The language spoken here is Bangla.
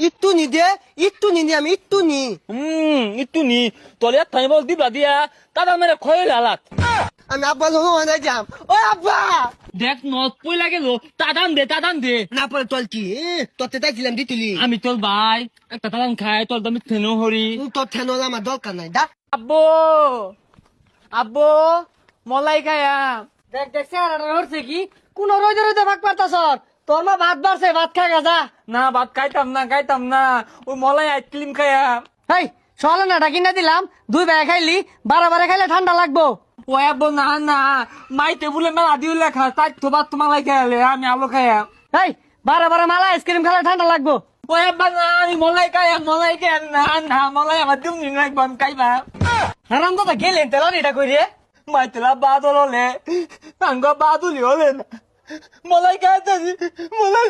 একটু নি দে, একটু নি নি আমি একটু নি। একটু নি তোর এক থাই বল দিবলা দিয়া তারা মেরে খয়ে লালাত আমি আব্বা লোক যাম। ও আব্বা দেখ নদ পইলা গেল তাদান দে না পরে তোর কি তোরতে তাইছিলাম দিতুলি। আমি তোর ভাই একটা তাদান খাই তোর দামি থেনো হরি তোর ঠেনল আমার দরকার নাই দা। আব্বু আব্বু মলাই খায়াম দেখ দেখ চেহারাটা হচ্ছে কি কোন রইতে রইতে ভাগ পারতাছ তোর মা ভাত বাড়ছে ভাত খা গাজা। না ভাত খাইতাম না ওই মলাই আইসক্রিম খায়াম হেই চলে না কিনা দিলাম 2 ভাই খাইলি বারে খাইলে ঠান্ডা লাগবো। ও আব্বু না মাই টেবুলে মেলা দিও লেখা তাই তো ভাত তোমালাই খাইলে আমি আলো খায়াম হেই বারে মালা আইসক্রিম খেলে ঠান্ডা লাগবো। ও আব্বা না আমি মলাই খায়াম না মলাই আমার দিম নি না একবার খাইবা হারাম দাদা গেলেন তেলান এটা কই রে। মাইতলা বাদল হলে আঙ্গ বাদুলি হলে না মলাই খাইতে মলাই